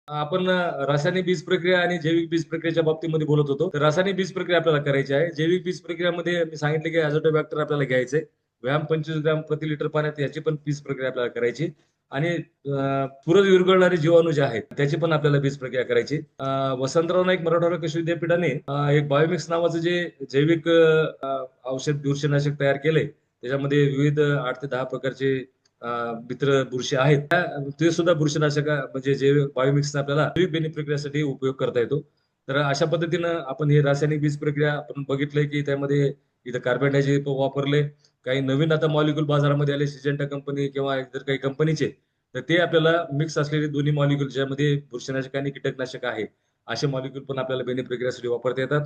आपण रासायनिक बीज प्रक्रिया आणि जैविक बीज प्रक्रियेच्या बाबतीमध्ये बोलत होतो. तर रासायनिक बीज प्रक्रिया आपल्याला करायची आहे. जैविक बीज प्रक्रियामध्ये मी सांगितले की अझोटोबॅक्टर आपल्याला घ्यायचे. व्यायाम 25 ग्रॅम प्रति लिटर पाण्यात याची पण बीज प्रक्रिया आपल्याला करायची. आणि पुरत विरघळणारे जीवाणू जे आहेत त्याची पण आपल्याला बीज प्रक्रिया करायची. वसंतराव नाईक मराठवाडा कृषी विद्यापीठाने एक बायोमिक्स नावाचं जे जैविक औषध बुरशीनाशक तयार केले. त्याच्यामध्ये विविध 8 ते 10 प्रकारचे मित्र बुरशी आहेत. ते सुद्धा बुरशीनाशक म्हणजे जे बायोमिक्सचा आपल्याला जैविक बेनी प्रक्रियेसाठी उपयोग करता येतो. तर अशा पद्धतीनं आपण हे रासायनिक बीज प्रक्रिया आपण बघितलंय की त्यामध्ये इथं कार्बन डायझेम वापरले. काही नवीन आता मॉलिक्युल बाजारामध्ये आले सिजेंटा कंपनी किंवा इतर काही कंपनीचे. तर ते आपल्याला मिक्स असलेले दोन्ही मॉलिक्युल ज्यामध्ये बुरशीनाशक आणि कीटकनाशक आहे असे मॉलिक्युल पण आपल्याला बेनी प्रक्रियेसाठी वापरता येतात.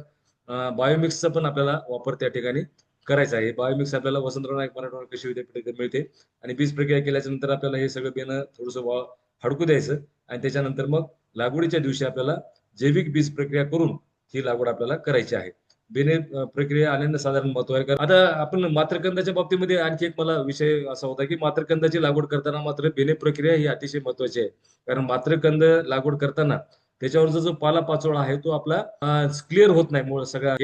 बायोमिक्सचा पण आपल्याला वापर त्या ठिकाणी करायचा आहे. बायोमिक्स आपल्याला वसंतराव नाईक मराठवाडा कृषी विद्यापीठात मिळते. आणि बीज प्रक्रिया केल्याच्या नंतर आपल्याला हे सगळं बेणं थोडंसं हडकू द्यायचं आणि त्याच्यानंतर मग लागवडीच्या दिवशी आपल्याला जैविक बीज प्रक्रिया करून ही लागवड आपल्याला करायची आहे. बेने प्रक्रिया आनंद साधारण महत्व आहे. आता आपण मात्रकंदाच्या बाबतीमध्ये आणखी एक मला विषय असा होता की मात्रकंदाची लागवड करताना मात्र बेने प्रक्रिया ही अतिशय महत्वाची आहे. कारण मात्रकंद लागवड करताना त्याच्यावरचा जो पाला पाचोळा आहे तो आपला क्लिअर होत नाही मुळे सगळ्या.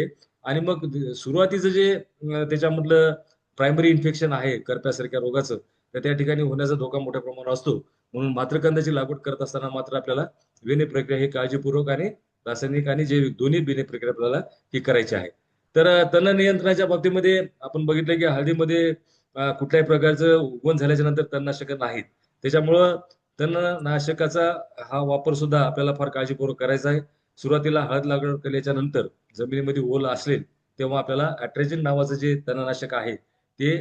आणि मग सुरुवातीचं जे त्याच्यामधलं प्रायमरी इन्फेक्शन आहे करप्यासारख्या रोगाचं, तर त्या ठिकाणी होण्याचा धोका मोठ्या प्रमाणावर असतो. म्हणून मात्रकंदाची लागवड करत असताना मात्र आपल्याला बेने प्रक्रिया ही काळजीपूर्वक आणि रासायनिक आणि जैविक दोन्ही बेने प्रक्रिया आपल्याला ही करायची आहे. तर तण नियंत्रणाच्या बाबतीमध्ये आपण बघितलं की हळदीमध्ये कुठल्याही प्रकारचं उगवण झाल्याच्या नंतर तणनाशक नाहीत. त्याच्यामुळं तणनाशकाचा हा वापर सुद्धा आपल्याला फार काळजीपूर्वक करायचा आहे. सुरुवातीला हळद लागवड केल्याच्या नंतर जमिनीमध्ये ओल असेल तेव्हा आपल्याला अॅट्रेजिन नावाचं जे तणनाशक आहे ते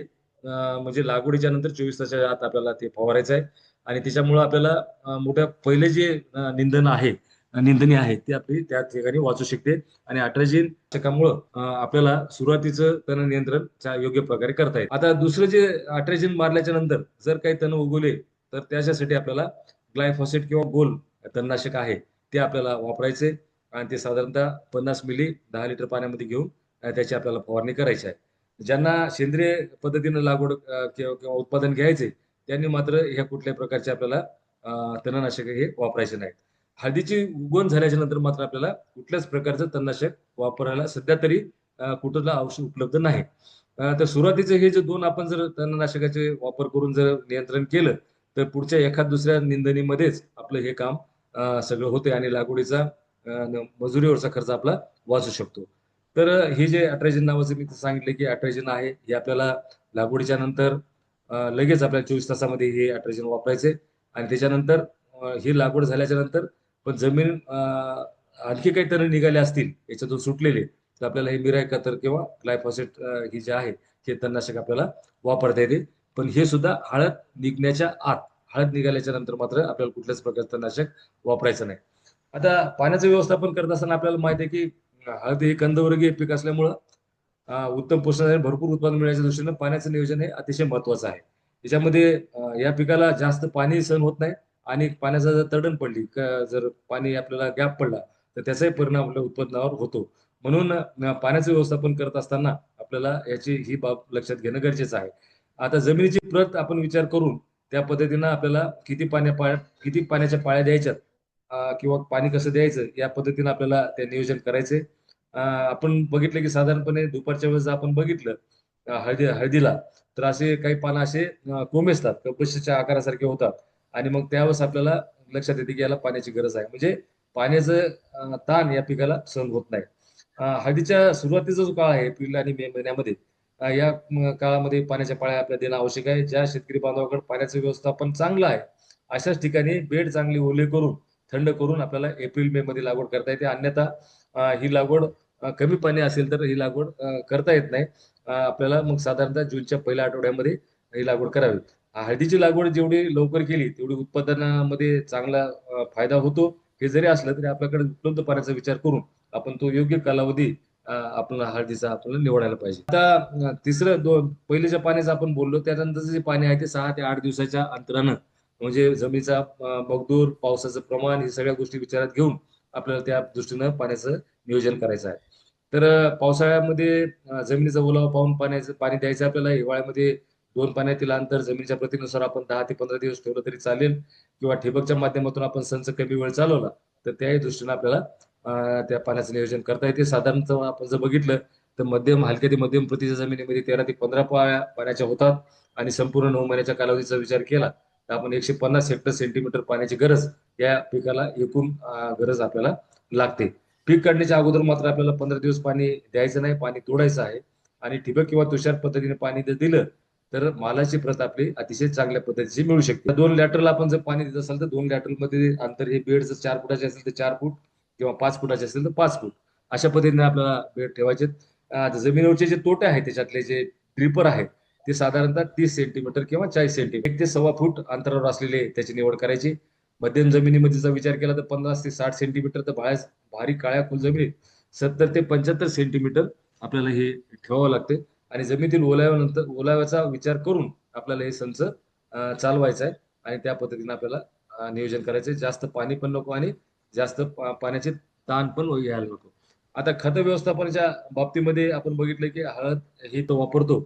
म्हणजे लागवडीच्या नंतर 24 तासाच्या आत आपल्याला ते फवारायचं आहे. आणि त्याच्यामुळे आपल्याला मोठ्या पहिले जे निंदणी आहे ती आपली त्या ठिकाणी वाचू शकते. आणि अॅट्रेजिन नाशकामुळं आपल्याला सुरुवातीचं तण नियंत्रण योग्य प्रकारे करता येईल. आता दुसरं जे अॅट्रेजिन मारल्याच्या नंतर जर काही तण उगवले तर त्याच्यासाठी आपल्याला ग्लायफॉसेट किंवा गोल तणनाशक आहे ते आपल्याला वापरायचे. आणि ते साधारणतः 50 मिली 10 लिटर पाण्यामध्ये घेऊन त्याची आपल्याला फवारणी करायची आहे. ज्यांना सेंद्रिय पद्धतीने लागवड किंवा उत्पादन घ्यायचे त्यांनी मात्र ह्या कुठल्याही प्रकारचे आपल्याला तणनाशक हे वापरायचे नाहीत. हळदीची उगवण झाल्याच्या नंतर मात्र आपल्याला कुठल्याच प्रकारचं तणनाशक वापरायला सध्या तरी कुठलं औषध उपलब्ध नाही. तर सुरुवातीचे हे जे दोन आपण जर तणनाशकाचे वापर करून जर नियंत्रण केलं तर पुढच्या एखाद दुसऱ्या निंदणीमध्येच आपलं हे काम सगळं होते आणि लागवडीचा मजुरीवरचा खर्च आपला वाचू शकतो. तर हे जे अॅट्रेजिन नावाचं मी सांगितलं की अॅट्रेजिन आहे हे आपल्याला लागवडीच्या नंतर लगेच आपल्याला 24 तासामध्ये हे अॅट्रेजिन वापरायचे. आणि त्याच्यानंतर ही लागवड झाल्याच्या नंतर पण जमीन आणखी काही तण निघाले असतील याच्यातून सुटलेले तर आपल्याला हे मिराय खतर किंवा ग्लायफॉसेट ही जे आहे हे तणनाशक आपल्याला वापरता येते. पण हे सुद्धा हळद निघण्याच्या आत, हळद निघाल्याच्या नंतर मात्र आपल्याला कुठल्याच प्रकारचं तणनाशक वापरायचं नाही. आता पाण्याचं व्यवस्थापन करत असताना आपल्याला माहिती आहे की हळद हे कंदवर्गीय पीक असल्यामुळं उत्तम पोषण आणि भरपूर उत्पादन मिळण्याच्या दृष्टीनं पाण्याचं नियोजन हे अतिशय महत्वाचं आहे. त्याच्यामध्ये या पिकाला जास्त पाणी सहन होत नाही आणि पाण्याचा जर तडण पडली जर पाणी आपल्याला गॅप पडला तर त्याचाही परिणाम आपल्या उत्पादनावर होतो. म्हणून पाण्याचं व्यवस्थापन करत असताना आपल्याला याची ही बाब लक्षात घेणं गरजेचं आहे. आता जमिनीची प्रत आपण विचार करून त्या पद्धतीनं आपल्याला किती पाण्याच्या पाळ्या द्यायच्यात किंवा पाणी कसं द्यायचं या पद्धतीनं आपल्याला ते नियोजन करायचे. आपण बघितलं की साधारणपणे दुपारच्या वेळेस आपण बघितलं हळदीला तर असे काही पानं असे कोमेजतात कपबशीच्या आकारासारखे होतात. आणि मग त्यावेळेस आपल्याला लक्षात येते की याला पाण्याची गरज आहे. म्हणजे पाण्याचं ताण या पिकाला सहन होत नाही. हळदीच्या सुरुवातीचा जो काळ आहे एप्रिल आणि मे महिन्यामध्ये या काळामध्ये पाण्याच्या पाळ्या आपल्याला देणं आवश्यक आहे. ज्या शेतकरी बांधवाकडे पाण्याचं व्यवस्थापन चांगलं आहे अशाच ठिकाणी बेड चांगली ओले करून थंड करून आपल्याला एप्रिल मे मध्ये लागवड करता येते. अन्यथा ही लागवड कमी पाणी असेल तर ही लागवड करता येत नाही. आपल्याला मग साधारणतः जूनच्या पहिल्या आठवड्यामध्ये ही लागवड करावी. हळदीची लागवड जेवढी लवकर केली तेवढी उत्पादनामध्ये चांगला फायदा होतो. हे जरी असलं तरी आपल्याकडे उपलब्ध पाण्याचा विचार करून आपण तो योग्य कालावधी आपल्याला हळदीचा आपल्याला निवडायला पाहिजे. आता तिसरं पहिलेच्या पाण्याचं आपण बोललो त्यानंतरचं जे पाणी आहे ते 6 ते 8 दिवसाच्या अंतरानं म्हणजे जमिनीचा मगदूर पावसाचं प्रमाण हे सगळ्या गोष्टी विचारात घेऊन आपल्याला त्या दृष्टीनं पाण्याचं नियोजन करायचं आहे. तर पावसाळ्यामध्ये जमिनीचा ओलावा पाहून पाणी द्यायचं आपल्याला. हिवाळ्यामध्ये दोन पाण्यातील अंतर जमिनीच्या प्रतीनुसार आपण 10 ते 15 दिवस ठेवलं तरी चालेल, किंवा ठिबकच्या माध्यमातून आपण संच कमी वेळ चालवला तर त्याही दृष्टीने आपल्याला त्या पाण्याचं नियोजन करता येते. साधारणतः आपण जर बघितलं तर मध्यम हलक्या ते मध्यम प्रतीच्या जमिनीमध्ये 13 ते 15 पाण्याच्या होतात, आणि संपूर्ण 9 महिन्याच्या कालावधीचा विचार केला तर आपण 150 हेक्टर सेंटीमीटर पाण्याची गरज या पिकाला एकूण गरज आपल्याला लागते. पीक काढण्याच्या अगोदर मात्र आपल्याला 15 दिवस पाणी द्यायचं नाही, पाणी तोडायचं आहे. आणि ठिबक किंवा तुषार पद्धतीने पाणी जर दिलं तर मालाची प्रत आपली अतिशय चांगल्या पद्धतीची मिळू शकते. 2 लॅटरल आपण जर पाणी देत असाल तर 2 लॅटरल मध्ये अंतर हे बेड जर 4 फुटाचे असेल तर 4 फूट, किंवा 5 फुटाचे असेल तर 5 फूट, अशा पद्धतीने आपल्याला बेड ठेवायचे. जमिनीवरचे जे तोटे आहेत त्याच्यातले जे ड्रिपर आहेत ते साधारणतः 30 सेंटीमीटर किंवा 40 सेंटीमीटर 1 ते 1.25 फूट अंतरावर असलेले त्याची निवड करायची. मध्यम जमिनीमध्ये जर विचार केला तर 50 ते 60 सेंटीमीटर, तर भारी काळ्या खोल जमिनीत 70 ते 75 सेंटीमीटर आपल्याला हे ठेवावं लागते. आणि जमिनीतील ओलाव्याचा विचार करून आपल्याला हे संच चालवायचा आहे, आणि त्या पद्धतीने आपल्याला नियोजन करायचं आहे. जास्त पाणी पण नको आणि जास्त पाण्याचे ताण पण यायला नको. आता खत व्यवस्थापनाच्या बाबतीमध्ये आपण बघितलं की हळद ही तो वापरतो,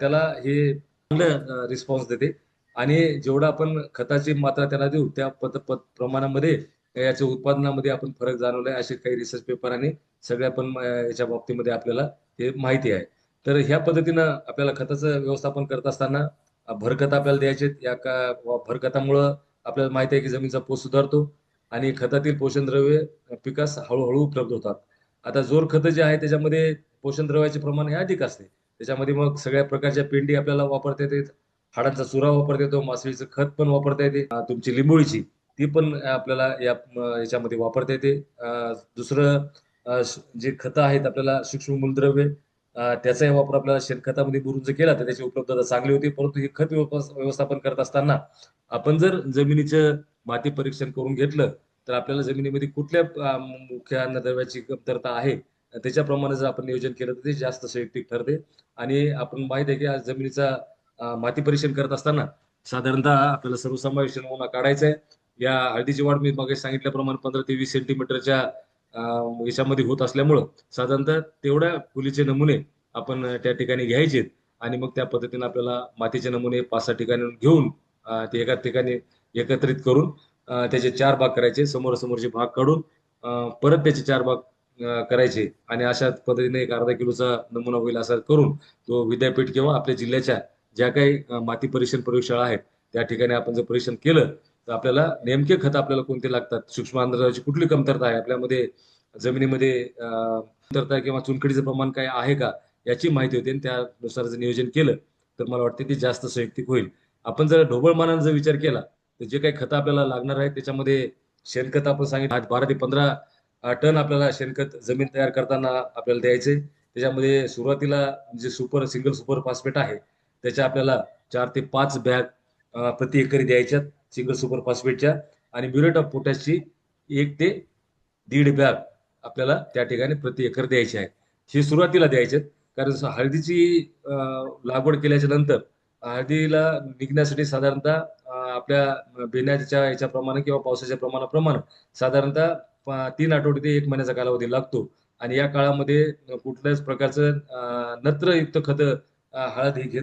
त्याला हे चांगलं रिस्पॉन्स देते, आणि जेवढं आपण खताची मात्रा त्याला देऊ त्या प्रमाणामध्ये याच्या उत्पादनामध्ये आपण फरक जाणवलाय, असे काही रिसर्च पेपर आणि सगळ्या पण याच्या बाबतीमध्ये आपल्याला हे माहिती आहे. तर ह्या पद्धतीनं आपल्याला खताचं व्यवस्थापन करत असताना भरखत आपल्याला द्यायचे. या भरखतामुळं आपल्याला माहिती आहे की जमिनीचा पोत सुधारतो आणि खतातील पोषण द्रव्ये पिकास हळूहळू उपलब्ध होतात. आता जोर खत जे आहे त्याच्यामध्ये पोषण द्रव्याचे प्रमाण हे अधिक असते. त्याच्यामध्ये मग सगळ्या प्रकारच्या पेंडी आपल्याला वापरता येते, हाडांचा चुरा वापरता येतो, मासळीचं खत पण वापरता येते, तुमची लिंबोळीची ती पण आपल्याला याच्यामध्ये वापरता येते. दुसरं जे खतं आहेत आपल्याला सूक्ष्म मूलद्रव्ये, त्याचाही वापर आपल्याला शेणखतामध्ये बुरून जर केला तर त्याची उपलब्धता चांगली होती. परंतु हे खत व्यवस्थापन करत असताना आपण जर जमिनीचं माती परीक्षण करून घेतलं तर आपल्याला जमिनीमध्ये कुठल्या मुख्य अन्नद्रव्याची कमतरता आहे त्याच्याप्रमाणे जर आपण नियोजन केलं तर ते जास्त संयुक्तिक ठरते. आणि आपण माहित आहे की आज जमिनीचा माती परीक्षण करत असताना साधारणतः आपल्याला सर्वसमावेशक नमुना काढायचा आहे. या हळदीची वाढ मी मग सांगितल्याप्रमाणे 15 ते 20 सेंटीमीटरच्या याच्यामध्ये होत असल्यामुळं साधारणतः तेवढ्या खोलीचे नमुने आपण त्या ठिकाणी घ्यायचे, आणि मग त्या पद्धतीने आपल्याला मातीचे नमुने 5-6 ठिकाणी घेऊन ते एका ठिकाणी एकत्रित करून त्याचे 4 भाग करायचे, समोरासमोरचे भाग काढून परत त्याचे 4 भाग करायचे, आणि अशा पद्धतीने एक अर्धा किलोचा नमुना होईल असा करून तो विद्यापीठ किंवा आपल्या जिल्ह्याच्या ज्या काही माती परीक्षण प्रयोगशाळा आहेत त्या ठिकाणी आपण जर परीक्षण केलं तर आपल्याला नेमके खत आपल्याला कोणते लागतात, सूक्ष्म अन्नद्रव्याची कुठली कमतरता आहे आपल्यामध्ये, जमिनीमध्ये कमतरता किंवा चुनखडीचं प्रमाण काय आहे का याची माहिती होते, आणि त्यानुसार जर नियोजन केलं तर मला वाटते ते जास्त संयुक्तिक होईल. आपण जर ढोबळमानाने जर विचार केला तर जे काही खतं आपल्याला लागणार आहे त्याच्यामध्ये शेणखत आपण सांगितलं 12 ते 15 टन आपल्याला शेणखत जमीन तयार करताना आपल्याला द्यायचे. त्याच्यामध्ये सुरुवातीला जे सिंगल सुपर फॉस्फेट आहे त्याच्या आपल्याला 4 ते 5 बॅग प्रति एकरी द्यायच्यात सिंगल सुपर फॉस्फेटच्या, आणि म्युरेट ऑफ पोटॅशची 1 ते 1.5 बॅग आपल्याला त्या ठिकाणी प्रति एकर द्यायची आहे. हे सुरुवातीला द्यायचे, कारण हळदीची लागवड केल्याच्या नंतर हळदीला निघण्यासाठी साधारणतः आपल्या बेण्याच्या याच्याप्रमाणे किंवा पावसाच्या प्रमाणाप्रमाणे साधारणतः 3 आठवडे ते 1 महिन्याचा कालावधी लागतो. आणि या काळामध्ये कुठल्याच प्रकारचं नत्रयुक्त खत हळद ही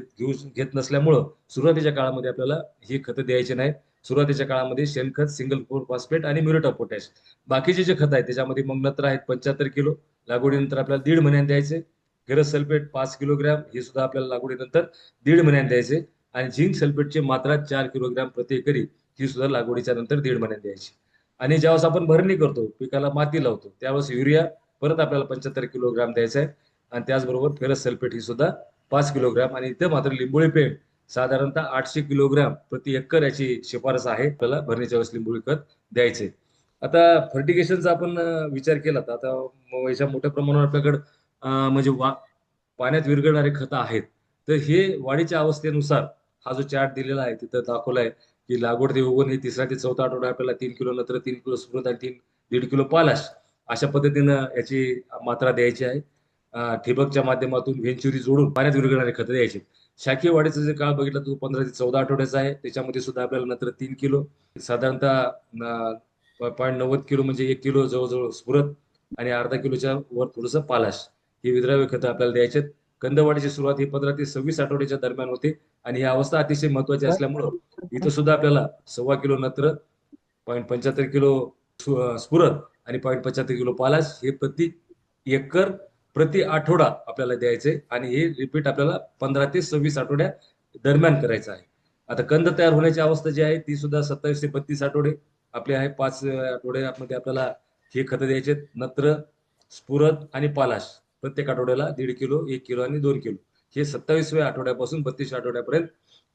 घेत नसल्यामुळं सुरुवातीच्या काळामध्ये आपल्याला ही खतं द्यायची नाही. सुरुवातीच्या काळामध्ये शेणखत, सिंगल सुपर फॉस्फेट आणि म्युरेट ऑफ पोटॅश, बाकीचे जे खत आहेत त्याच्यामध्ये मग नत्र आहेत 75 किलो, लागवडीनंतर आपल्याला 1.5 महिन्यांनी द्यायचे. गरज सल्फेट 5 किलोग्रॅम हे सुद्धा आपल्याला लागवडीनंतर 1.5 महिन्यांनी द्यायचे. आणि झिंक सल्फेटची मात्रा 4 किलोग्रॅम प्रति एकरी ही सुद्धा लागवडीच्या नंतर 1.5 महिन्यांनी द्यायची. आणि ज्यावेळेस आपण भरणी करतो, पिकाला माती लावतो, त्यावेळेस युरिया परत आपल्याला 75 किलोग्रॅम द्यायचा आहे. आणि त्याचबरोबर फेरस सल्फेट ही सुद्धा 5 किलोग्रॅम, आणि इथे मात्र लिंबोळी पेंड साधारणतः 800 किलोग्रॅम प्रति एकर याची शिफारस आहे आपल्याला भरणीच्या वेळेस लिंबोळी खत द्यायचे. आता फर्टिगेशनचा आपण विचार केला तर आता याच्या मोठ्या प्रमाणावर आपल्याकडे म्हणजे पाण्यात विरघळणारे खतं आहेत. तर हे वाढीच्या अवस्थेनुसार हा जो चार्ट दिलेला आहे तिथं दाखवलाय की लागवड ते उगवण हे 3रा ते 4था आठवडा आपल्याला 3 किलो नत्र, 3 किलो सुमृत आणि 1.5 किलो पालाश अशा पद्धतीनं याची मात्रा द्यायची आहे. ठिबकच्या माध्यमातून वेंचुरी जोडून पाण्यात विरघळणारे खतं द्यायचे. शाकीय वाढीचा जे काळ बघितला तो 15 ते 14 आठवड्याचा आहे. त्याच्यामध्ये सुद्धा आपल्याला नत्र 3 किलो, साधारणतः 0.90 किलो म्हणजे 1 किलो जवळजवळ स्फुरत, आणि अर्धा किलोच्या वर थोडंसं पालाश, ही विद्राव्य खतं आपल्याला द्यायचे. कंदवाढीची सुरुवात ही 15 ते 26 आठवड्याच्या दरम्यान होते आणि ही अवस्था अतिशय महत्वाची असल्यामुळं इथं सुद्धा आपल्याला 1.25 किलो नत्र, 0.75 किलो स्फुरद आणि 0.75 किलो पालाश हे प्रति एकर प्रति आठवडा आपल्याला द्यायचे आणि हे रिपीट आपल्याला 15 ते 26 आठवड्या दरम्यान करायचं आहे. आता कंद तयार होण्याची अवस्था जी आहे ती सुद्धा 27 ते 32 आठवडे आपले आहे. 5 आठवड्यामध्ये आपल्याला हे खतं द्यायचे, नत्र, स्फुरद आणि पालाश प्रत्येक आठवड्याला 1.5 किलो, 1 किलो आणि 2 किलो. हे 27व्या आठवड्यापासून 32 आठवड्यापर्यंत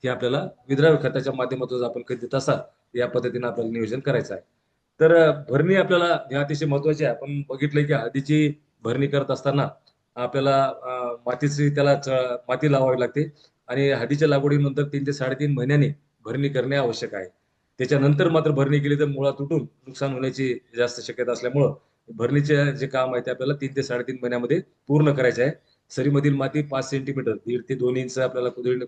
हे आपल्याला विद्राव्य खताच्या माध्यमातून आपण खत देत असाल या पद्धतीने आपल्याला नियोजन करायचं आहे. तर भरणी आपल्याला हे अतिशय महत्वाची आहे. आपण बघितलंय की हळदीची भरणी करत असताना आपल्याला मातीची त्याला माती लावावी लागते आणि हळदीच्या लागवडीनंतर 3 ते 3.5 महिन्यांनी भरणी करणे आवश्यक आहे. त्याच्यानंतर मात्र भरणी केली तर मुळा तुटून नुकसान होण्याची जास्त शक्यता असल्यामुळं भरणीचे जे काम आहे ते आपल्याला 3 ते 3.5 महिन्यामध्ये पूर्ण करायचे आहे. सरीमधील माती 5 सेंटीमीटर 1.5 ते 2 इंच आपल्याला कुदळीने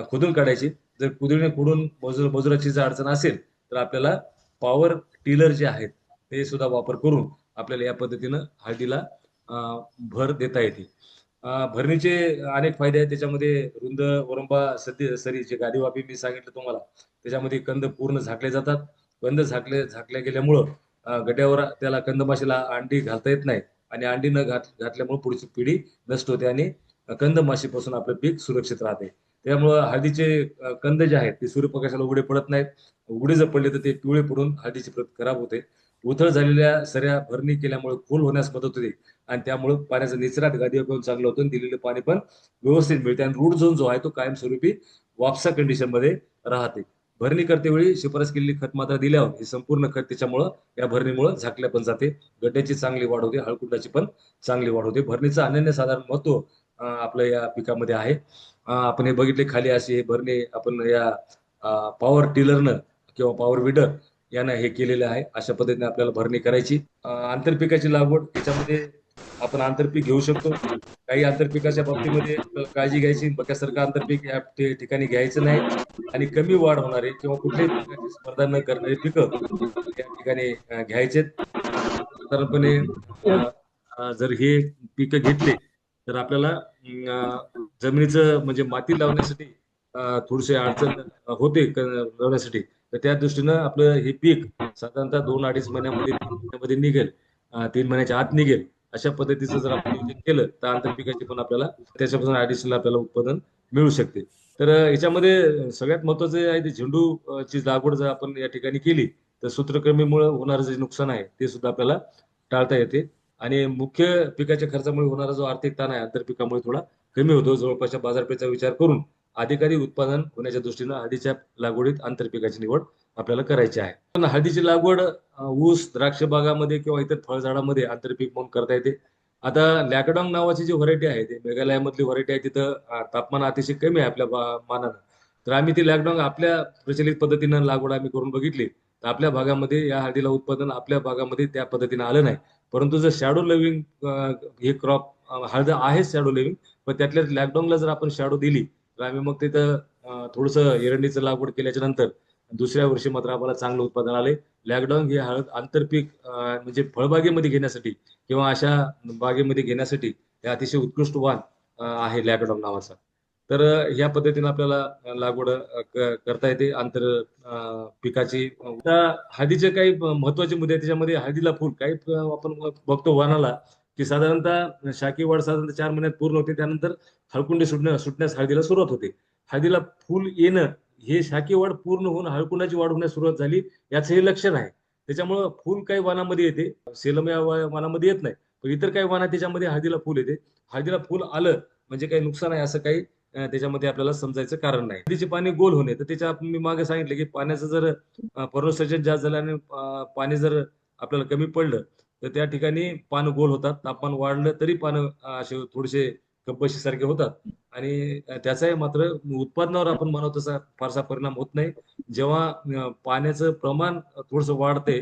खोदून काढायची. जर कुदळीने खोडून मजुराची जर अडचण असेल तर आपल्याला पॉवर टिलर जे आहेत ते सुद्धा वापर करून आपल्याला या पद्धतीनं हळदीला भर देता येते. भरणीचे अनेक फायदे आहेत. त्याच्यामध्ये रुंद वरंबा सरी जे गादी वाफी मी सांगितलं तुम्हाला, त्याच्यामध्ये कंद पूर्ण झाकले जातात. कंद झाकल्या गेल्यामुळं गड्यावर त्याला कंदमाशीला अंडी घालता येत नाही आणि अंडी न घातल्यामुळे पुढची पिढी नष्ट होते आणि कंदमाशीपासून आपलं पीक सुरक्षित राहते. त्यामुळं हळदीचे कंद जे आहेत ते सूर्यप्रकाशाला उघडे पडत नाहीत. उघडे जर पडले तर ते पिवळे पडून हळदीची प्रत खराब होते. उथळ झालेल्या सऱ्या भरणी केल्यामुळे खोल होण्यास मदत होते आणि त्यामुळे पाण्याचा निचरा गादीवर पण चांगलं होतं आणि दिलेलं पाणी पण व्यवस्थित मिळते आणि रूट झोन जो आहे तो कायमस्वरूपी वापसा कंडिशन मध्ये राहते. भरणी करतेवेळी शिफारस केलेली खत मात्रा दिल्यावर हे संपूर्ण खत त्याच्यामुळं या भरणीमुळे झाकल्या पण जाते. गड्ड्याची चांगली वाढ होते, हळकुंडाची पण चांगली वाढ होते. भरणीचं अनन्यसाधारण महत्व आपल्या या पिकामध्ये आहे. आपण हे बघितले खाली अशी हे भरणी आपण या पॉवर टिलरनं किंवा पॉवर विडर यानं हे केलेलं आहे. अशा पद्धतीने आपल्याला भरणी करायची. आंतरपिकाची लागवड याच्यामध्ये आपण आंतरपीक घेऊ शकतो. काही आंतरपिकाच्या बाबतीमध्ये काळजी घ्यायची, बक्यासारखं आंतरपीक या ठिकाणी घ्यायचं नाही आणि कमी वाढ होणारे किंवा कुठल्याही पिकाची स्पर्धा न करणारी पिकं या ठिकाणी घ्यायचेत. साधारणपणे जर हे पिकं घेतले तर आपल्याला जमिनीचं म्हणजे माती लावण्यासाठी थोडीशी अडचण होते लावण्यासाठी. तर त्या दृष्टीनं आपलं हे पीक साधारणतः 2-2.5 महिन्यामध्ये 3 महिन्यामध्ये निघेल, 3 महिन्याच्या आत निघेल. अशा पद्धतीचं जर आपण नियोजन केलं तर आंतरपिकाची पण आपल्याला त्याच्यापासून ऍडिशनल आपल्याला उत्पादन मिळू शकते. तर याच्यामध्ये सगळ्यात महत्वाचं आहे ते झेंडू ची लागवड जर आपण या ठिकाणी केली तर सूत्रकृमीमुळे होणारं जे नुकसान आहे ते सुद्धा आपल्याला टाळता येते आणि मुख्य पिकाच्या खर्चामुळे होणारा जो आर्थिक ताण आहे आंतरपिकामुळे थोडा कमी होतो. जवळपासच्या बाजारपेठेचा विचार करून अधिकारी उत्पादन होण्याच्या दृष्टीनं हळदीच्या लागवडीत आंतरपिकाची निवड आपल्याला करायची आहे. पण हळदीची लागवड ऊस, द्राक्ष बागामध्ये किंवा इतर फळझाडामध्ये आंतरपीक म्हणून करता येते. आता लॅकडॉंग नावाची जी व्हरायटी आहे ते मेघालयामधली व्हरायटी आहे. तिथं तापमान अतिशय कमी आहे आपल्या मानानं. तर आम्ही ती लॅकडॉंग आपल्या प्रचलित पद्धतीनं लागवड आम्ही करून बघितली. तर आपल्या भागामध्ये या हळदीला उत्पादन आपल्या भागामध्ये त्या पद्धतीने आलं नाही. परंतु जर शॅडो लिव्हिंग हे क्रॉप हळद आहे शॅडो लिव्हिंग, पण त्यातल्या लॅकडॉंगला जर आपण शॅडो दिली तर आम्ही मग तिथं थोडंसं एरंडीचं लागवड केल्याच्या नंतर दुसऱ्या वर्षी मात्र आम्हाला चांगलं उत्पादन आले. लॅकडॉंग हे हळद आंतरपीक म्हणजे फळबागेमध्ये घेण्यासाठी किंवा अशा बागेमध्ये घेण्यासाठी हे अतिशय उत्कृष्ट वाण आहे लॅकडॉंग नावाचा. तर ह्या पद्धतीने आपल्याला लागवड करता येते आंतर पिकाची. आता हळदीचे काही महत्वाचे मुद्दे आहेत. त्याच्यामध्ये हळदीला फुल काही आपण बघतो वाणाला की साधारणतः शाकी वाढ साधारणतः 4 महिन्यात पूर्ण होते. त्यानंतर हळकुंडे सुटण्यास हळदीला सुरुवात होते. हळदीला फुल येणं हे शाकी वाढ पूर्ण होऊन हळकुंडाची वाढ होण्यास सुरुवात झाली याचं हे लक्षण आहे. त्याच्यामुळं फुल काही वाणामध्ये येते, सेलम या वाणामध्ये येत नाही. पण इतर काही वाणा त्याच्यामध्ये हळदीला फुल येते. हळदीला फुल आलं म्हणजे काही नुकसान आहे असं काही त्याच्यामध्ये आपल्याला समजायचं कारण नाही. हळदीचे पाणी गोल होणे तर त्याच्या मी मागे सांगितलं की पाण्याचं जर पर्णसर्जन जास्त झाल्याने पाणी जर आपल्याला कमी पडलं तर त्या ठिकाणी पानं गोल होतात. तापमान वाढलं तरी पानं असे थोडेसे कपबशी सारखे होतात आणि त्याचाही मात्र उत्पादनावर आपण म्हणतो तसा फारसा परिणाम होत नाही. जेव्हा पाण्याचं प्रमाण थोडंसं वाढते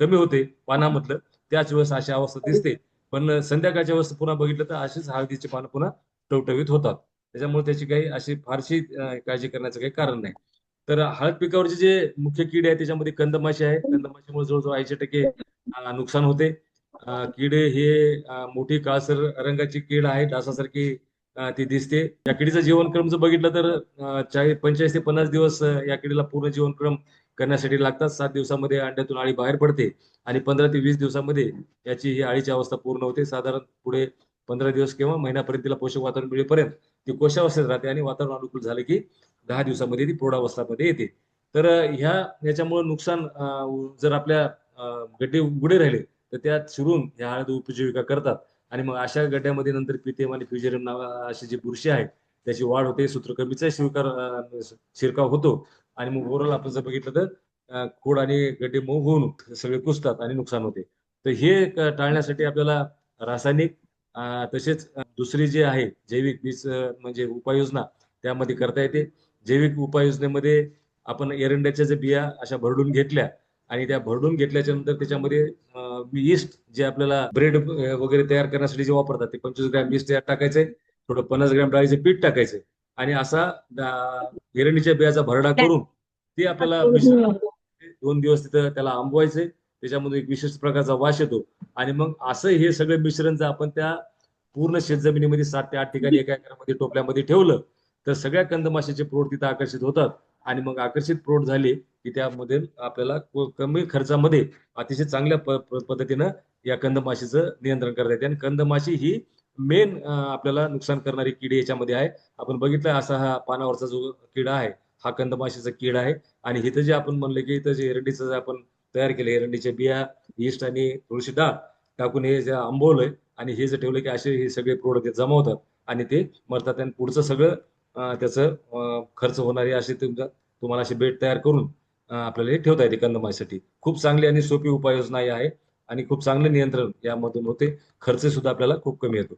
कमी होते पानामधलं त्याच वेळेस अशी अवस्था दिसते. पण संध्याकाळच्या वेळेस पुन्हा बघितलं तर अशीच हळदीची पानं पुन्हा टवटवीत होतात. त्याच्यामुळे त्याची काही अशी फारशी काळजी करण्याचं काही कारण नाही. तर हळद पिकावरचे जे मुख्य कीड आहे त्याच्यामध्ये कंदमाशी आहे. कंदमाशीमुळे जवळजवळ 80% नुकसान होते. किडे हे मोठी काळसर रंगाची कीड आहे, डासासारखी ती दिसते. या किडीचा जीवनक्रम जर बघितलं तर 45 ते 50 दिवस या किडीला पूर्ण जीवनक्रम करण्यासाठी लागतात. 7 दिवसामध्ये अंड्यातून अळी बाहेर पडते आणि 15 ते 20 दिवसामध्ये याची ही अळीची अवस्था पूर्ण होते. साधारण पुढे 15 दिवस किंवा महिन्यापर्यंत तिला पोषक वातावरण मिळेपर्यंत ती कोशावस्थेत राहते आणि वातावरण अनुकूल झालं की 10 दिवसामध्ये ती प्रौढावस्थामध्ये येते. तर याच्यामुळे नुकसान जर आपल्या गड्डे उघडे राहिले तर त्यात शिरून ह्या हळद उपजीविका करतात आणि मग अशा गड्ड्यामध्ये नंतर पितेम आणि फ्युजेरियम अशी जी बुरशी आहे त्याची वाढ होते. सूत्रकृमीचा शिरकाव होतो आणि मग ओव्हरऑल आपण जर बघितलं तर खोड आणि गड्डे मऊ होऊन सगळे कुसतात आणि नुकसान होते. तर हे टाळण्यासाठी आपल्याला रासायनिक तसेच दुसरी जी आहे जैविक बीज म्हणजे उपाययोजना त्यामध्ये करता येते. जैविक उपाययोजनेमध्ये आपण एरंड्याच्या ज्या बिया अशा भरडून घेतल्या आणि त्या भरडून घेतल्याच्या नंतर त्याच्यामध्ये ईस्ट जे आपल्याला ब्रेड वगैरे तयार करण्यासाठी जे वापरतात ते 25 ग्रॅम ईस्ट त्यात टाकायचंय, थोडं 50 ग्रॅम डाळीचे पीठ टाकायचंय आणि असा एरंडीच्या बियाचा भरडा करून ते आपल्याला मिश्रण 2 दिवस तिथं त्याला आंबवायचे. त्याच्यामध्ये एक विशिष्ट प्रकारचा वास येतो आणि मग असं हे सगळं मिश्रण जर आपण त्या पूर्ण शेतजमिनीमध्ये 7 ते 8 ठिकाणी एका एकरामध्ये टोपल्यामध्ये ठेवलं तर सगळ्या कंदमाशीचे प्रौढ तिथं आकर्षित होतात आणि मग आकर्षित प्रौढ झाले की त्यामध्ये आपल्याला कमी खर्चामध्ये अतिशय चांगल्या पद्धतीनं या कंदमाशीचं नियंत्रण करता येते आणि कंदमाशी ही मेन आपल्याला नुकसान करणारी किडी याच्यामध्ये आहे. आपण बघितलं असा हा पानावरचा जो किडा आहे हा कंदमाशीचा किडा आहे आणि इथं जे आपण म्हणलं की इथं जे एरंडीचं जे आपण तयार केलं एरंडीच्या बिया ईस्ट आणि थोडीशी डाळ टाकून हे जे आंबवलंय आणि हे जे ठेवलं की असे हे सगळे प्रोडक्ट जमा होतात आणि ते मरतात आणि पुढचं सगळं त्याचं खर्च होणारी अशी तुम्हाला अशी बेड तयार करून आपल्याला हे ठेवता येते कंदमाशीसाठी. खूप चांगली आणि सोपी उपाययोजना ही आहे आणि खूप चांगले नियंत्रण यामधून होते. खर्च सुद्धा आपल्याला खूप कमी येतो.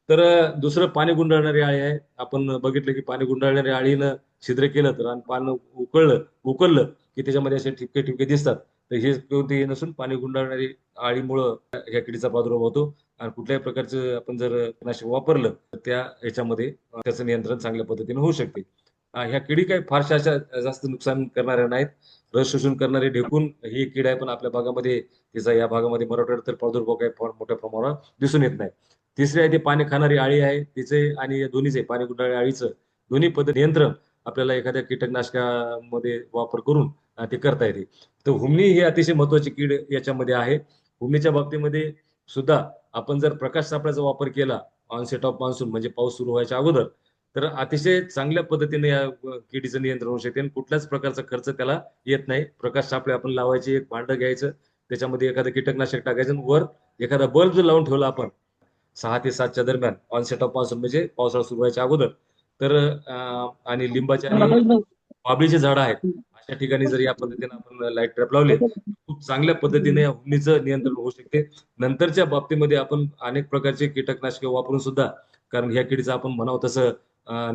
तर दुसरं पाणी गुंडाळणारी अळी आहे. आपण बघितलं की पाणी गुंडाळणाऱ्या अळीनं छिद्र केलं तर आणि पानं उकळलं की त्याच्यामध्ये असे ठिपके ठिपके दिसतात. तर हे कोणते नसून पाणी गुंडाळणारी अळीमुळं ह्या किडीचा प्रादुर्भाव होतो आणि कुठल्याही प्रकारचं आपण जर कीटकनाशक वापरलं तर त्या ह्याच्यामध्ये त्याचं नियंत्रण चांगल्या पद्धतीने होऊ शकते. ह्या किडी काही फारशा अशा जास्त नुकसान करणाऱ्या नाहीत. रस शोषण करणारे ढेकून ही कीड आहे पण आपल्या भागामध्ये तिचा या भागामध्ये मराठवाड्यात तर प्रादुर्भाव काही फार मोठ्या प्रमाणावर दिसून येत नाही. तिसरी आहे ते पाणी खाणारी अळी आहे. तिचे आणि दोन्हीचे पाणी गुंडाळी अळीचं दोन्ही पद्धत नियंत्रण आपल्याला एखाद्या कीटकनाशकामध्ये वापर करून ते करता येते. तर हुमणी ही अतिशय महत्वाची कीड याच्यामध्ये आहे. हुमणीच्या बाबतीमध्ये सुद्धा आपण जर प्रकाश सापळ्याचा वापर केला ऑनसेट ऑफ मान्सून म्हणजे पाऊस सुरू व्हायच्या अगोदर तर अतिशय चांगल्या पद्धतीने या किडीचं नियंत्रण होऊ शकते आणि कुठल्याच प्रकारचा खर्च त्याला येत नाही. प्रकाश सापळे आपण लावायचे, एक भांडं घ्यायचं, त्याच्यामध्ये एखादं कीटकनाशक टाकायचं आणि वर एखादा बल्ब जर लावून ठेवला आपण 6 ते 7च्या दरम्यान ऑनसेट ऑफ मान्सून म्हणजे पावसाळा सुरू व्हायच्या अगोदर तर आणि लिंबाचे आणि बाबळीचे झाडं आहेत अशा ठिकाणी जर या पद्धतीने आपण लाईट ट्रॅप लावले खूप चांगल्या पद्धतीने या हुमणीचं नियंत्रण होऊ शकते. नंतरच्या बाबतीमध्ये आपण अनेक प्रकारचे कीटकनाशके वापरून सुद्धा कारण ह्या किडीचं आपण म्हणावं तसं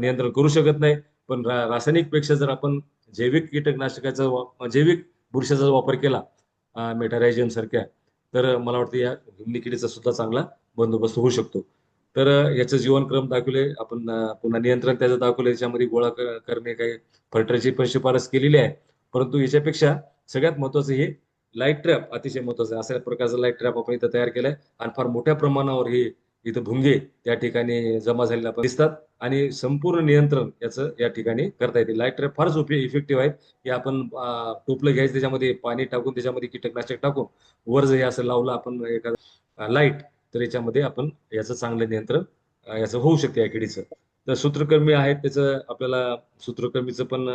नियंत्रण करू शकत नाही. पण रासायनिक पेक्षा जर आपण जैविक कीटकनाशकाचा जैविक बुरशीचा वापर केला मेटारायझम सारख्या तर मला वाटतं या हिमनी किडीचा सुद्धा चांगला बंदोबस्त होऊ शकतो. तर याचं जीवनक्रम दाखवले आपण पुन्हा नियंत्रण त्याचं दाखवलं याच्यामध्ये गोळा करणे काही फल्टरची पण शिफारस केलेली आहे. परंतु याच्यापेक्षा सगळ्यात महत्वाचं हे लाईट ट्रॅप अतिशय महत्वाचं आहे. अशा प्रकारचा लाईट ट्रॅप आपण इथं तयार केलाय आणि फार मोठ्या प्रमाणावर हे इथं भुंगे त्या ठिकाणी जमा झालेले आपण दिसतात आणि संपूर्ण नियंत्रण याचं या ठिकाणी करता येते. लाईट ट्रॅप फारच इफेक्टिव्ह आहेत. हे आपण टोपलं घ्यायचं त्याच्यामध्ये पाणी टाकून त्याच्यामध्ये कीटकनाशक टाकून वर जर हे असं लावलं आपण एखादं लाईट तर याच्यामध्ये आपण याचं चांगलं नियंत्रण याचं होऊ शकते या किडीचं. तर सूत्रकर्मी आहेत त्याचं आपल्याला सूत्रकर्मीचं पण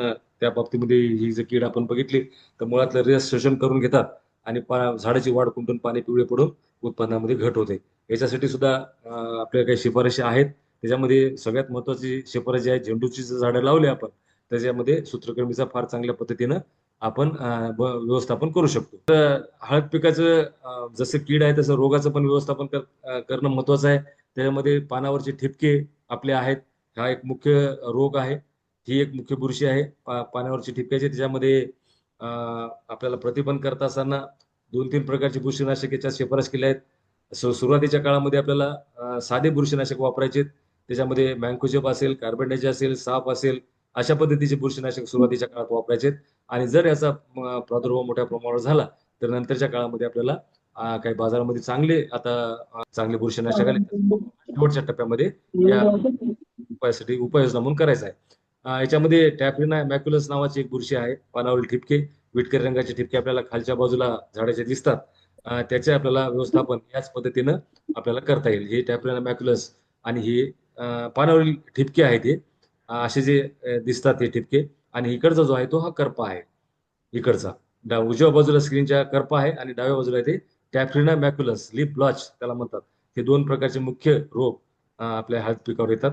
त्या बाबतीमध्ये ही जी कीड आपण बघितली तर मुळातलं रस शोषण करून घेतात आणि झाडाची वाढ खुंटून पाणी पिवळे पडून उत्पन्नामध्ये घट होते. याच्यासाठी सुद्धा आपल्या काही शिफारशी आहेत. त्याच्यामध्ये सगळ्यात महत्वाची शिफारस जी आहे झेंडूची झाडं लावली आपण त्याच्यामध्ये सूत्रकृमीचा फार चांगल्या पद्धतीनं आपण व्यवस्थापन करू शकतो. तर हळद पिकाचं जसं कीड आहे तसं रोगाचं पण व्यवस्थापन करणं महत्वाचं आहे. त्याच्यामध्ये पानावरचे ठिपके आपले आहेत हा एक मुख्य रोग आहे. ही एक मुख्य बुरशी आहे पानावरची ठिपक्याची. त्याच्यामध्ये आपल्याला प्रतिबंध करत असताना 2-3 प्रकारचे बुरशीनाशक याच्यात शिफारस केल्या आहेत. सुरुवातीच्या काळामध्ये आपल्याला साधे बुरशीनाशक वापरायचे. त्याच्यामध्ये मँकोजेब असेल, कार्बेंडाझिम असेल, साप असेल अशा पद्धतीचे बुरशीनाशक सुरुवातीच्या काळात वापरायचे आणि जर याचा प्रादुर्भाव मोठ्या प्रमाणावर झाला तर नंतरच्या काळामध्ये आपल्याला काही बाजारामध्ये चांगले आता चांगले बुरशीनाशक आले, शेवटच्या टप्प्यामध्ये या उपायासाठी उपाययोजना म्हणून करायचा आहे. याच्यामध्ये टॅफ्रिना मॅक्युलस नावाची एक बुरशी आहे, पानावरील ठिपके, विटकरी रंगाचे ठिपके आपल्याला खालच्या बाजूला झाडाचे दिसतात. त्याचे आपल्याला व्यवस्थापन याच पद्धतीनं आपल्याला करता येईल. हे टॅफ्रिना मॅक्युलस आणि हे पानावरील ठिपके आहेत, हे असे जे दिसतात हे ठिपके. आणि इकडचा जो आहे तो हा करपा आहे. इकडचा उजव्या बाजूला स्क्रीनच्या करपा आहे आणि डाव्या बाजूला ते टॅफ्रिना मॅक्युलस लीफ ब्लॉच त्याला म्हणतात. हे दोन प्रकारचे मुख्य रोग आपल्या हळद पिकावर येतात.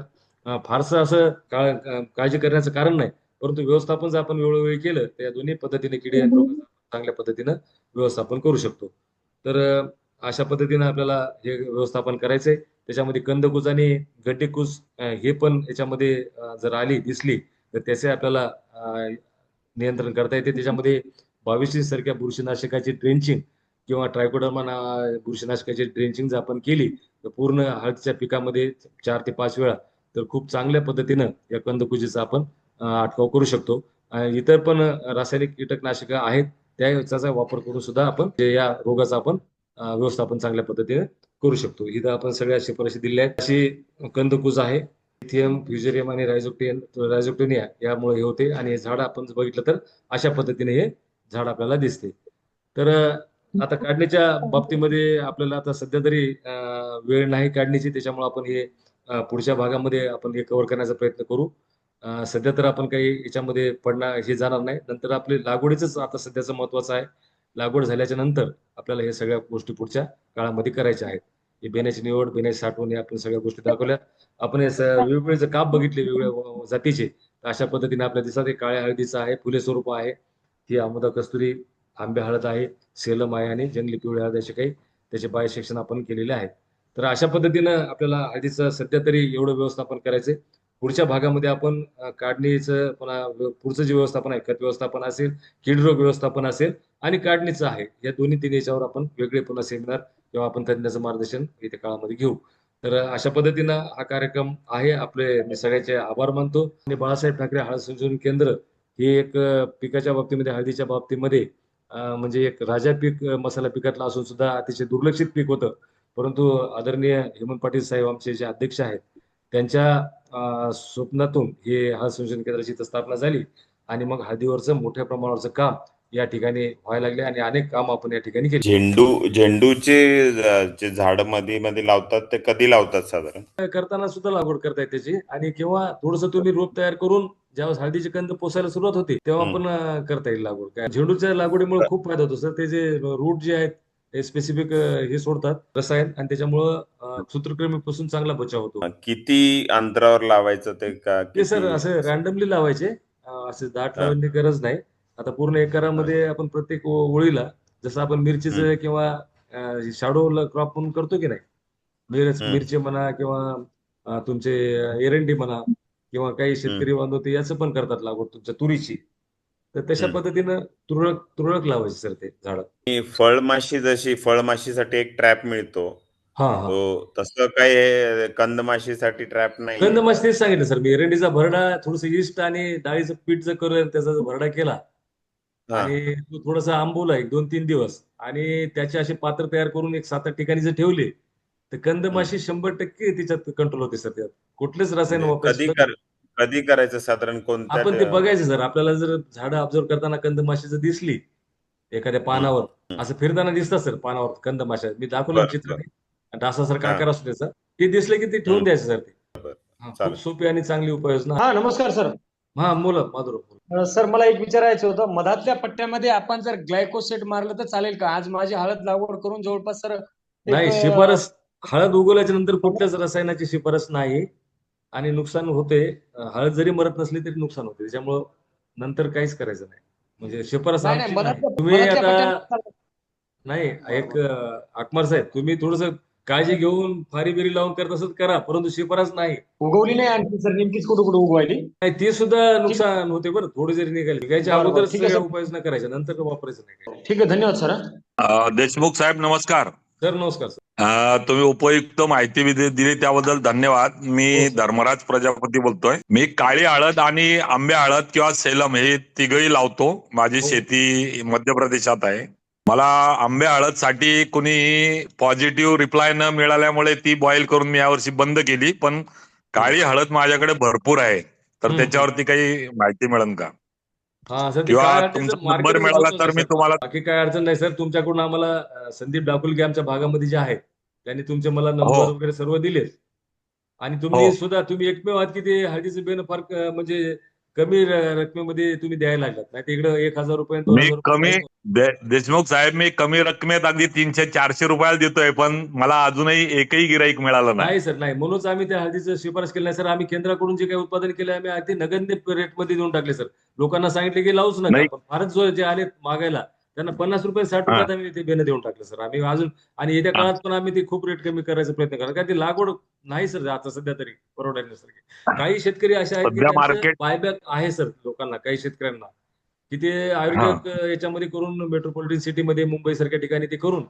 फारसं असं काळजी करण्याचं कारण नाही, परंतु व्यवस्थापन जर आपण वेळोवेळी केलं तर या दोन्ही पद्धतीने किडी आणि रोगाचं चांगल्या पद्धतीनं व्यवस्थापन करू शकतो. तर अशा पद्धतीनं आपल्याला हे व्यवस्थापन करायचंय. त्याच्यामध्ये कंदकुज आणि गड्डेकुज हे पण याच्यामध्ये जर आली दिसली तर त्याचे आपल्याला नियंत्रण करता येते. त्याच्यामध्ये 22 सारख्या बुरशीनाशकाची ड्रेंचिंग किंवा ट्रायकोडर्मा बुरशीनाशकाची ड्रेंचिंग जर आपण केली तर पूर्ण हळदीच्या पिकामध्ये 4 ते 5 वेळा तर खूप चांगल्या पद्धतीनं या कंदकुजीचा आपण अटकाव करू शकतो. इतर पण रासायनिक कीटकनाशक आहेत, त्याचा वापर करून सुद्धा आपण या रोगाचा आपण व्यवस्थापन चांगल्या पद्धतीने करू शकतो. इथं आपण सगळ्या शिफारशी दिलेल्या आहेत. अशी कंदकुज आहे, इथियम, फ्युजेरियम आणि रायझोक्टेनिया यामुळे हे होते. आणि हे झाड आपण बघितलं तर अशा पद्धतीने हे झाड आपल्याला दिसते. तर आता काढणीच्या बाबतीमध्ये आपल्याला आता सध्या तरी वेळ नाही काढण्याची, त्याच्यामुळे आपण हे पुढच्या भागामध्ये आपण हे कव्हर करण्याचा प्रयत्न करू. सध्या तर आपण काही याच्यामध्ये पडणार हे जाणार नाही. नंतर आपले लागवडीच आता सध्याचं महत्वाचं आहे. लागवड झाल्याच्या नंतर आपल्याला हे सगळ्या गोष्टी पुढच्या काळामध्ये करायच्या आहेत. हे बेण्याची निवड, बेण्याची साठवण या आपण सगळ्या गोष्टी दाखवल्या. आपण हे वेगवेगळे जर काप बघितले वेगवेगळ्या जातीचे, तर अशा पद्धतीने आपल्या दिसतात. एक काळ्या हळदीचं आहे, फुले स्वरूप आहे, ही अमुदा कस्तुरी आंबे हळद आहे, सेलम आहे आणि जंगली पिवळी हळद असे काही त्याचे बायोसेक्शन आपण केलेले आहेत. तर अशा पद्धतीनं आपल्याला हळदीचं सध्या तरी एवढं व्यवस्थापन करायचंय. पुढच्या भागामध्ये आपण काढणीचं पुन्हा पुढचं जे व्यवस्थापन आहे, खत व्यवस्थापन असेल, कीड रोग व्यवस्थापन असेल आणि काढणीचं आहे, या दोन्ही तीन याच्यावर आपण वेगळे पुन्हा सेमिनार किंवा आपण तज्ञाचं मार्गदर्शन येत्या काळामध्ये घेऊ. तर अशा पद्धतीनं हा कार्यक्रम आहे. आपले मी सगळ्याचे आभार मानतो. आणि बाळासाहेब ठाकरे हळद संशोधन केंद्र हे एक पिकाच्या बाबतीमध्ये, हळदीच्या बाबतीमध्ये म्हणजे एक राजा पीक मसाला पिकातला असून सुद्धा अतिशय दुर्लक्षित पीक होतं. परंतु आदरणीय हेमंत पाटील साहेब आमचे जे अध्यक्ष आहेत, त्यांच्या स्वप्नातून हे हळद संशोधन केंद्राची स्थापना झाली आणि मग हळदीवरचं मोठ्या प्रमाणावरचं काम या ठिकाणी व्हायला लागले आणि अनेक काम आपण या ठिकाणी केले. झेंडूचे जे झाड मध्ये मध्ये लावतात ते कधी लावतात साधारण? करताना सुद्धा लागवड करतायत त्याची. आणि किंवा थोडंसं तुम्ही रोप तयार करून ज्यावेळेस हळदीचे कंद पोसायला सुरुवात होते तेव्हा पण करता येईल लागवड. काय झेंडूच्या लागवडीमुळे खूप फायदा होतो सर. ते जे रूट जे आहेत हे स्पेसिफिक हे सोडतात रसायन आणि त्याच्यामुळं सूत्रकृमीपासून चांगला बचाव होतो. किती अंतरावर लावायचं ते का? ते सर असं रॅन्डमली लावायचे, असं दाट लावण्याची गरज नाही. आता पूर्ण एकरामध्ये आपण प्रत्येक ओळीला जसं आपण मिरचीचं किंवा शॅडो क्रॉप म्हणून करतो की नाही, मिरची म्हणा किंवा तुमचे एरंडी म्हणा किंवा काही शेतकरी बांधव ते याचं पण करतात लागवड तुमच्या तुरीची. तर तशा पद्धतीनं तुरळक तुरळक लावायचे सर ते झाड. फळमाशी, जशी फळमाशीसाठी एक ट्रॅप मिळतो, हा हा, तो तसं काही कंदमाशीसाठी ट्रॅप नाही? कंदमाशी तेच सांगितलं सर मी. एरंडीचा भरडा, थोडस इस्ट आणि डाळीचं पीठ जर करून त्याचा जर भरडा केला आणि तो थोडासा आंबवला 1-2-3 दिवस आणि त्याचे असे पात्र तयार करून एक 7-8 ठिकाणी जर ठेवले तर कंदमाशी 100% त्याच्यात कंट्रोल होते सर. त्यात कुठलेच रसायन वापरायचं कधी करायचं साधारण? कोणत्या आपण ते बघायचं सर. आपल्याला जर झाडं ऑब्झर्व करताना कंदमाशी जर दिसली एखाद्या पानावर, असं फिरताना दिसतात सर पानावर कंदमाशा. मी दाखवलं चित्र, डासासारखा आकार असतो त्याचा. ते दिसले की ते ठेवून द्यायचं सर. ते खूप सोपी आणि चांगली उपाययोजना. हा, नमस्कार सर. हा, मुलं माधुर. सर मला एक विचारायचं होतं, मधातल्या पट्ट्यामध्ये आपण जर ग्लायकोसेट मारलं तर चालेल का? आज माझी हळद लागवड करून जवळपास सर नाही, शिफारस हळद उगवल्याच्या नंतर कुठल्याच रसायनाची शिफारस नाही आणि नुकसान होते. हळद जरी मरत नसली तरी नुकसान होते, त्याच्यामुळं नंतर काहीच करायचं नाही. म्हणजे शिफारस आमची नाही. तुम्ही आता नाही, एक आकमार साहेब, तुम्ही थोडस काळजी घेऊन फारी बिरी लावून करत असत करा, परंतु शिफारस नाही. उगवली नाही आणखी सर, नेमकीच कुठं कुठं उगवायली नाही, ती सुद्धा नुकसान होते बरं. थोडी जरी निघाली निघायच्या अगोदर सगळ्या उपाययोजना करायच्या, नंतर वापरायचं नाही. ठीक आहे, धन्यवाद सर. देशमुख साहेब नमस्कार. सर नमस्कार सर. तुम्ही उपयुक्त माहिती दिली त्याबद्दल धन्यवाद. मी धर्मराज प्रजापती बोलतोय. मी काळी हळद आणि आंबे हळद किंवा सेलम हे तिघही लावतो. माझी शेती मध्य प्रदेशात आहे. मला आंबे हळदसाठी कुणी पॉझिटिव्ह रिप्लाय न मिळाल्यामुळे ती बॉईल करून मी यावर्षी बंद केली, पण काळी हळद माझ्याकडे भरपूर आहे, तर त्याच्यावरती काही माहिती मिळेल का? हा सर, ते किंवा काळ्या हळदीचं तुमचा नंबर मार्केट मिळाला महत्वाचं तर आहे मी सर. तुम्हाला बाकी काय अडचण नाही सर. तुमच्याकडून आम्हाला संदीप डाकुलके आमच्या भागामध्ये जे आहेत त्यांनी तुमचे मला हो नंबर वगैरे सर्व दिलेत. आणि हो तुम्ही एकमेव आहात की ते हळदीचं बियाणं फार म्हणजे कमी रकमेमध्ये तुम्ही द्यायला लागलात. नाही तर इकडे 1,000 रुपये 2,000 रुपये कमी देशमुख साहेब, मी कमी रकमेत अगदी 300-400 रुपयाला देतोय, पण मला अजूनही एकही गिराईक मिळालं नाही. नाही सर, नाही. म्हणूनच आम्ही त्या हळदीचं शिफारस केली नाही सर. आम्ही केंद्राकडून जे काही उत्पादन केले आम्ही अगदी नगण्य रेटमध्ये देऊन टाकले सर. लोकांना सांगितले की लावूच नका. नाही. पण फारच जे आले मागायला त्यांना 50 रुपये 60 हा, रुपयात आम्ही ते बियाणं देऊन टाकलं सर. आम्ही अजून आणि येत्या हा, काळात पण आम्ही ते खूप रेट कमी करायचा प्रयत्न करणार. कारण ती लागवड नाही सर आता सध्या तरी परवडण्यासारखी. काही शेतकरी असे आहेत की सध्या त्यांचं मार्केट बायबॅक आहे सर लोकांना, काही शेतकऱ्यांना, की ते हा आयोजक याच्यामध्ये करून मेट्रोपॉलिटन सिटीमध्ये मुंबईसारख्या ठिकाणी ते करून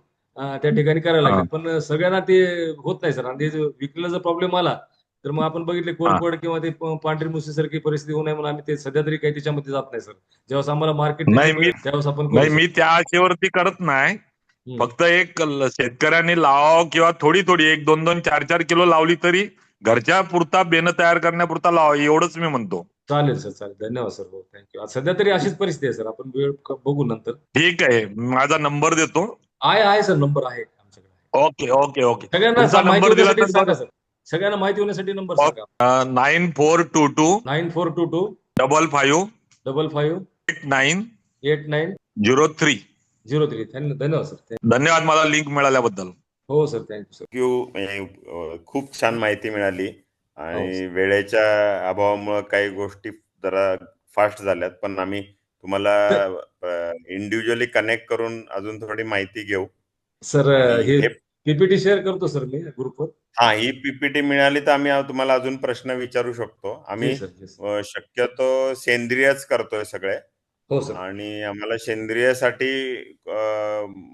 त्या ठिकाणी करायला हा लागले. पण सगळ्यांना ते होत नाही सर. आणि ते विकलेला जर प्रॉब्लेम आला तर मग आपण बघितले हा कोरफड किंवा ते पांढरी मुसळीसारखी परिस्थिती होऊ नये म्हणून आम्ही ते सध्या तरी काही त्याच्यामध्ये जात नाही सर. जेव्हा आम्हाला मार्केट त्याची नाही मी मिळेल त्यावेळेस आपण करू नाही सर. मी त्या आशेवरती करत नाही. हम्म. फक्त एक शेतकऱ्यांनी लावावं, किंवा थोडी थोडी 1-2 4-4 किलो लावली तरी घरच्या पुरता बेनं तयार करण्यापुरता लावावं, एवढंच मी म्हणतो. चालेल सर, चालेल. धन्यवाद सर. हो, थँक्यू. सध्या तरी अशीच परिस्थिती आहे सर. आपण वेळ बघू नंतर. ठीक आहे, माझा नंबर देतो. आहे सर, नंबर आहे आमच्याकडे. ओके ओके ओके, सगळ्यांना तुमचा माहिती नंबर दिला होण्यासाठी तर सांगा बरं. सर. सगळ्यांना माहिती होण्यासाठी नंबर सांगा. 9422 9422 55 55 89 89 03. 03. धन्यवाद सर. धन्यवाद मला लिंक मिळाल्याबद्दल. हो सर, थँक्यू सर. खूप छान माहिती मिळाली. हो सर. आणि वेळेच्या अभावामुळे काही गोष्टी जरा फास्ट झाल्यात, पण आम्ही तुम्हाला इंडिव्हिज्युअली कनेक्ट करून अजून थोडी माहिती घेऊ. सर आणि हे हे पीपीटी शेअर करतो सर मी ग्रुपवर. हा, ही पीपीटी मिळाली तर आम्ही तुम्हाला अजून प्रश्न विचारू शकतो. जी आम्ही सर, जी सर. शक्यतो सेंद्रियच करतोय सगळे. हो सर. आणि आम्हाला सेंद्रियसाठी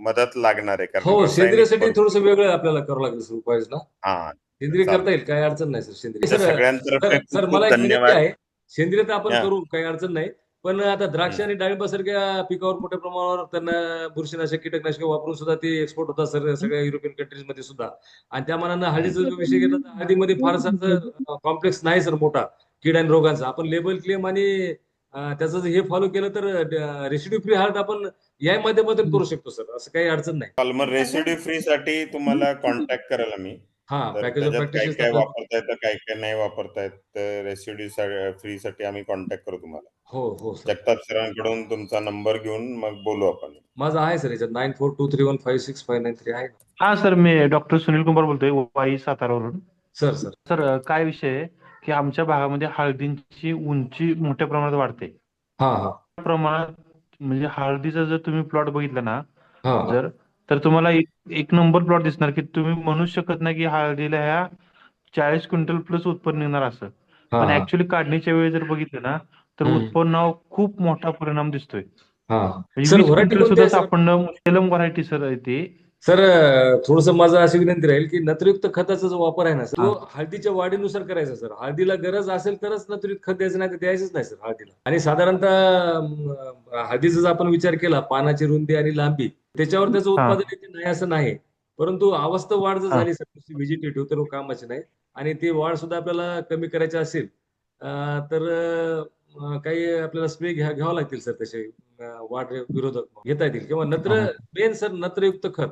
मदत लागणार आहे, कारण हो, रासायनिक सेंद्रियसाठी भरपूर. थोडंसं वेगळं आपल्याला करावं लागेल सर उपाययोजना. हा, सेंद्रिय करता चालेल. येईल, काही अडचण नाही सर. सेंद्रिय तर सर. सगळ्यांतर्फे सर खूप मला खूप एक विनंती धन्यवाद. आहे. सेंद्रिय तर आपण हा, करू, काही अडचण नाही. पण आता द्राक्ष हम्म. आणि डाळिंबासारख्या पिकावर मोठ्या प्रमाणावर त्यांना बुरशीनाशक, कीटकनाशक वापरून सुद्धा ते एक्सपोर्ट होतात सर सगळ्या युरोपियन कंट्रीजमध्ये सुद्धा. आणि त्या मानानं हळदीचा जो विषय घेतला तर हळदीमध्ये फारसा कॉम्प्लेक्स नाही सर मोठा कीड आणि रोगांचा. आपण लेबल क्लेम आणि त्याचं जर हे फॉलो केलं तर रेसिड्यू फ्री हळद आपण या माध्यमातून करू शकतो सर. असं काही अडचण नाही. पॉलिमर रेसिड्यू फ्री साठी तुम्हाला कॉन्टॅक्ट करेल आम्ही. हा, तर पॅकेज ऑफ त्याच्यात काय प्रॅक्टिसेस काय आपल्याला. वापरता येतं, काय काय नाही वापरता येत, तर रेसिड्यू फ्री साठी आम्ही कॉन्टॅक्ट करू तुम्हाला. हो सर. जगताप सरांकडून तुमचा नंबर घेऊन मग बोलू आपण. माझा आहे सर याच्यात 9423156593 आहे. हा सर, मी डॉक्टर सुनील कुमार बोलतोय, वाई सातारावरून. Sir sir. सर, काय विषय आहे की आमच्या भागामध्ये हळदींची उंची मोठ्या प्रमाणात वाढते. हा प्रमाणात म्हणजे हळदीचा जर तुम्ही प्लॉट बघितला ना, हा तर तुम्हाला एक नंबर प्लॉट दिसणार की तुम्ही म्हणू शकत नाही की हळदीला ह्या 40 क्विंटल प्लस उत्पन्न निघणार असं. पण हा ऍक्च्युली काढणीच्या वेळी जर बघितलं ना, तर हम्म. उत्पन्नावर खूप मोठा परिणाम दिसतोय. हा म्हणजे सर, 20 व्हरायटी क्विंटल कोणती सुद्धा आहे सर? सापडणं सेलम व्हरायटी सर आहे ती. सर थोडस माझं अशी विनंती राहील की नत्रयुक्त खताचा जो वापर आहे ना सर, हा. तो हळदीच्या वाढीनुसार करायचा सर. हळदीला गरज असेल तरच नत्रयुक्त खत द्यायचं, नाही तर द्यायचंच नाही सर हळदीला. आणि साधारणतः हळदीचा जर आपण विचार केला, पानाची रुंदी आणि लांबी त्याच्यावर त्याचं हा. उत्पादन येते नाही असं नाही. परंतु अवस्था वाढ जर हा. झाली सर, व्हेजिटेटिव्ह, तर कामाची नाही. आणि ती वाढ सुद्धा आपल्याला कमी करायची असेल तर काही आपल्याला स्प्रे घ्यावं लागतील सर. तसे वाढ विरोधक घेता येतील किंवा मेन सर नत्रयुक्त खत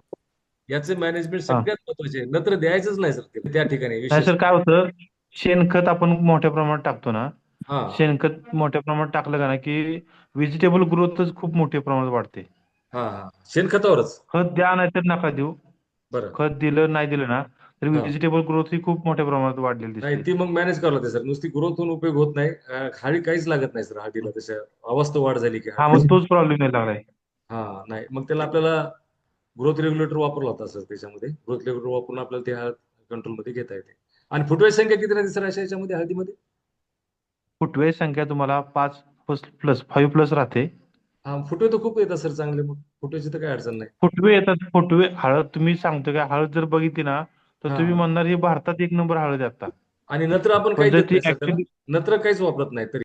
याचे मॅनेजमेंट हा. सगळ्यात महत्वाचे आहे. नत्र द्यायचंच नाही सर त्या ठिकाणी नाही विशेष. सर, काय होतं, शेणखत आपण मोठ्या प्रमाणात टाकतो ना, हा शेणखत मोठ्या प्रमाणात टाकलं का ना की व्हेजिटेबल ग्रोथच खूप मोठ्या प्रमाणात वाढते. हा शेणखतावरच. खत द्या नाही तर नका देऊ. बरं. खत दिलं नाही दिलं ना तर हा व्हेजिटेबल ग्रोथ ही खूप मोठ्या प्रमाणात वाढलेली नाही, दिसते. ती मग मॅनेज करावं लागते सर. नुसती ग्रोथ होऊन उपयोग होत नाही. खाली काहीच लागत नाही सर हळदीला. तशा अवस्था वाढ झाली की हा, मग हळदी. तोच प्रॉब्लेम यायला लागलाय. हा नाही, मग त्याला आपल्याला ग्रोथ रेग्युलेटर वापरला होता सर. त्याच्यामध्ये ग्रोथ रेग्युलेटर वापरून आपल्याला ते हळद कंट्रोलमध्ये घेता येते. आणि फुटव्याची संख्या किती राहते सर अशा याच्यामध्ये हळदीमध्ये? फुटवे संख्या तुम्हाला 5 प्लस 5 प्लस राहते. हा, फुटवे तर खूप येतात सर चांगले. मग फुटव्याची तर काही अडचण नाही. फुटवे येतात. फुटवे हळद तुम्ही सांगतो का, हळद जर बघितली ना तर हा तुम्ही म्हणणार ही भारतात एक नंबर हळद आहे आता. आणि नत्र आपण पण काही जर देत ती नाही सर त्याला. ऍक्च्युली नत्र काहीच वापरत नाही तरी.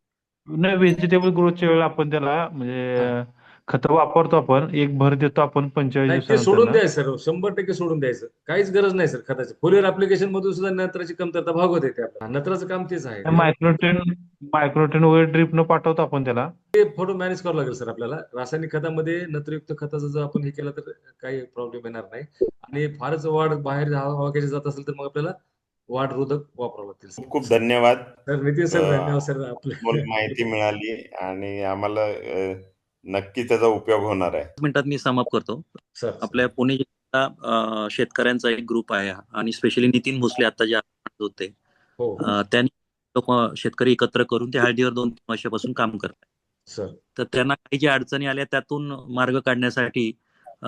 नाही, व्हेजिटेबल ग्रोथच्या वेळेला आपण त्याला हा म्हणजे खतं वापरतो आपण, एक भर देतो आपण 45 नाही ते सोडून दिवसानंतर. द्यायचं सर, 100% सोडून द्यायचं. काहीच गरज नाही सर खताची. फोलियर ऍप्लिकेशन मधून सुद्धा नत्राची कमतरता भागवत येते आपल्याला. नत्राचं काम तेच आहे. मायक्रोटेन वगैरे ड्रिपनं पाठवतो आपण त्याला. ते फोटो मॅनेज करावं लागेल सर आपल्याला. रासायनिक खतामध्ये नत्रयुक्त खताचं जर आपण हे केलं तर काही प्रॉब्लेम येणार नाही. आणि फारच वाढ बाहेर हवाखेची जात असेल तर मग आपल्याला वाढ रोधक वापरावं लागतील. खूप खूप धन्यवाद. सर नितीन सर धन्यवाद सर आपले. माहिती मिळाली आणि आम्हाला नक्की त्याचा उपयोग होणार आहे. मिनिटात मी समअप करतो. सर आपल्या पुणे जिल्ह्यात शेतकऱ्यांचा एक ग्रुप आहे आणि स्पेशली नितीन भोसले आता जे होते हो त्यांनी लोक शेतकरी एकत्र करून ते हळदीवर 2-3 वर्षापासून काम करतात. सर तर त्यांना काही ज्या अडचणी आल्या त्यातून मार्ग काढण्यासाठी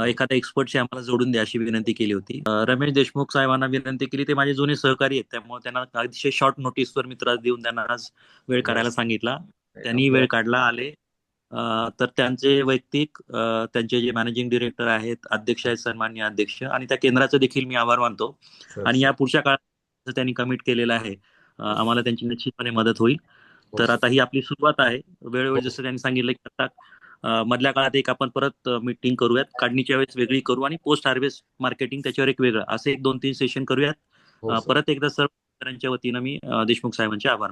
एखाद्या एक्सपर्टशी आम्हाला जोडून द्या अशी विनंती केली होती. रमेश देशमुख साहेबांना विनंती केली. ते माझे जुने सहकारी आहेत, त्यामुळे त्यांना अतिशय शॉर्ट नोटीसवर मी त्रास देऊन त्यांना आज वेळ काढायला सांगितला. त्यांनी वेळ काढला, आले. तर त्यांचे वैयक्तिक त्यांचे जे मॅनेजिंग डिरेक्टर आहेत, अध्यक्ष आहेत, सन्माननीय अध्यक्ष, आणि त्या केंद्राचं देखील मी आभार मानतो. आणि या पुढच्या काळात त्यांनी कमिट केलेलं आहे, आम्हाला त्यांची निश्चितपणे मदत होईल. तर आता ही आपली सुरुवात आहे. वेळोवेळी जसं त्यांनी सांगितलं की आता मधल्या काळात एक आपण परत मीटिंग करूयात, काढणीच्या वेळेस वेगळी करू आणि पोस्ट हार्वेस्ट मार्केटिंग त्याच्यावर एक वेगळं, असे 1-2-3 सेशन करूयात. परत एकदा सर्व शेतकऱ्यांच्या वतीनं मी देशमुख साहेबांचे आभार